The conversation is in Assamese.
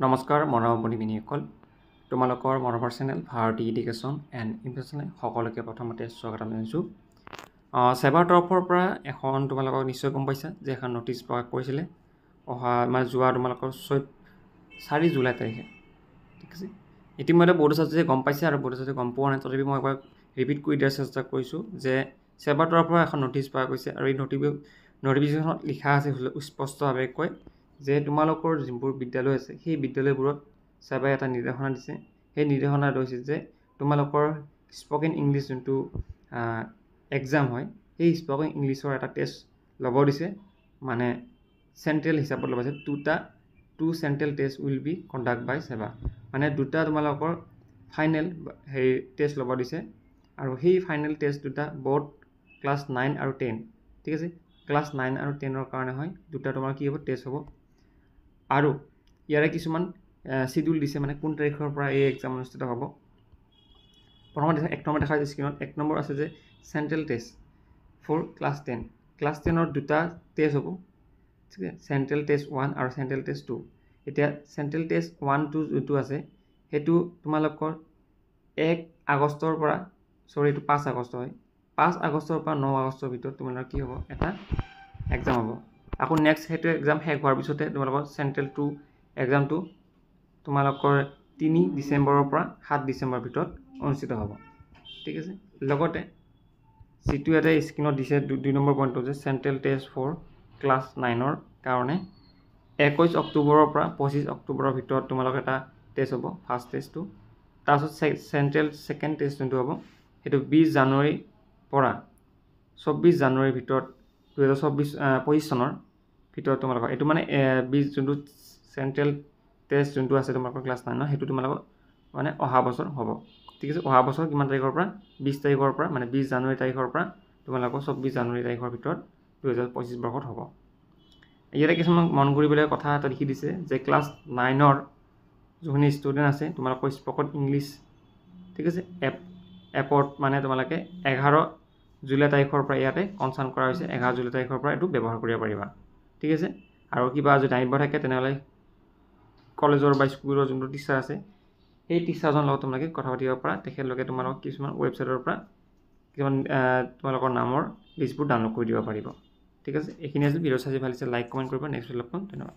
নমস্কাৰ মৰমৰ বন্ধুসকল তোমালোকৰ মৰমৰ channel Bharati education and information সকলোকে প্ৰথমতে স্বাগতম জনাইছোঁ সেৱাৰ তৰফৰ পৰা এখন তোমালোকক নিশ্চয় গম পাইছা যে এখন নটিচ প্ৰকাশ কৰিছিলে মানে যোৱা তোমালোকৰ 4 জুলাই তাৰিখে ঠিক আছে ইতিমধ্যে বহুত ছাত্ৰীয়ে গম পাইছে আৰু বহুত ছাত্ৰীয়ে গম পোৱা নাই তথাপি মই এবাৰ ৰিপিট কৰি দিয়াৰ চেষ্টা কৰিছোঁ যে সেৱাৰ তৰফৰ পৰা এখন নটিচ প্ৰকাশ কৰিছে আৰু এই নটিফিকেশ্যনত লিখা আছে স্পষ্টভাৱে কয় যে তোমালোকৰ যিবোৰ বিদ্যালয় আছে সেই বিদ্যালয়বোৰত সেৱাই এটা নিৰ্দেশনা দিছে সেই নিৰ্দেশনা লৈছে যে তোমালোকৰ স্পকেন ইংলিছ যোনটো এক্সাম হয় সেই স্পকেন ইংলিছৰ এটা টেষ্ট ল'ব দিছে মানে চেন্ট্ৰেল হিচাপত ল'ব দিছে to central test will be conduct by SEBA মানে দুটা তোমালোকৰ ফাইনেল হেৰি টেষ্ট ল'ব দিছে আৰু সেই ফাইনেল টেষ্ট দুটা বোৰ্ড ক্লাছ 9 আৰু 10 ঠিক আছে ক্লাছ 9 আৰু 10ৰ কাৰণে হয় দুটা তোমাৰ কি হ'ব টেষ্ট হ'ব আৰু ইয়াৰে কিছুমান শিডিউল দিছে মানে কোন তাৰিখৰ পৰা এই এক্সাম অনুষ্ঠিত হ'ব প্ৰথমতে এক নম্বৰ দেখা যায় স্ক্ৰীনত এক নম্বৰ আছে যে central test for class 10 class 10ৰ দুটা টেষ্ট হ'ব ঠিক আছে চেন্ট্ৰেল টেষ্ট 1 আৰু চেন্ট্ৰেল টেষ্ট 2 এতিয়া চেন্ট্ৰেল টেষ্ট 1 2 যোনটো আছে সেইটো তোমালোকৰ 1 আগষ্টৰ পৰা এইটো 5 আগষ্ট হয় 5 আগষ্টৰ পৰা 9 আগষ্টৰ ভিতৰত তোমালোকৰ কি হ'ব এটা এক্সাম হ'ব আকৌ নেক্সট সেইটো এক্সাম শেষ হোৱাৰ পিছতে তোমালোকৰ চেন্ট্ৰেল 2 এক্সামটো তোমালোকৰ 3 ডিচেম্বৰৰ পৰা 7 ডিচেম্বৰৰ ভিতৰত অনুষ্ঠিত হ'ব ঠিক আছে লগতে যিটো এটা স্ক্ৰীনত দিছে 2 নম্বৰ পইণ্টটো যে চেন্ট্ৰেল টেষ্ট ফৰ ক্লাছ 9ৰ কাৰণে 21 অক্টোবৰৰ পৰা 25 অক্টোবৰৰ ভিতৰত তোমালোকৰ এটা টেষ্ট হ'ব ফাৰ্ষ্ট টেষ্টটো তাৰপিছত চেন্ট্ৰেল ছেকেণ্ড টেষ্ট যোনটো হ'ব সেইটো 20 জানুৱাৰীৰ পৰা 24 জানুৱাৰীৰ ভিতৰত 2025 চনৰ ভিতৰত তোমালোকৰ এইটো মানে 20 যোনটো চেন্ট্ৰেল টেষ্ট যোনটো আছে তোমালোকৰ ক্লাছ 9 সেইটো তোমালোকৰ মানে অহা বছৰ হ'ব ঠিক আছে অহা বছৰ কিমান তাৰিখৰ পৰা 20 তাৰিখৰ পৰা মানে 20 জানুৱাৰী তাৰিখৰ পৰা তোমালোকৰ 24 জানুৱাৰী তাৰিখৰ ভিতৰত 2025 বৰ্ষত হ'ব ইয়াতে কিছুমান মন কৰিবলগীয়া কথা এটা লিখি দিছে যে ক্লাছ 9ৰ যোনখিনি ষ্টুডেণ্ট আছে তোমালোকৰ স্পকেন ইংলিছ ঠিক আছে এপত মানে তোমালোকে 11 জুলাই তাৰিখৰ পৰা ইয়াতে কনচাৰ্ন কৰা হৈছে 11 জুলাই তাৰিখৰ পৰা এইটো ব্যৱহাৰ কৰিব পাৰিবা ঠিক আছে আৰু কিবা যদি জানিব থাকে তেনেহ'লে কলেজৰ বা স্কুলৰ যোনটো টিচাৰ আছে সেই টিচাৰজনৰ লগত তোমালোকে কথা পাতিব পাৰা তেখেতলোকে তোমালোকক কিছুমান ৱেবছাইটৰ পৰা কিছুমান তোমালোকৰ নামৰ লিষ্টবোৰ ডাউনলোড কৰি দিব পাৰিব ঠিক আছে এইখিনি আছিল ভিডিঅ' চাই ভাল লাগিছে লাইক কমেণ্ট কৰিব নেক্সট লগ পাম ধন্যবাদ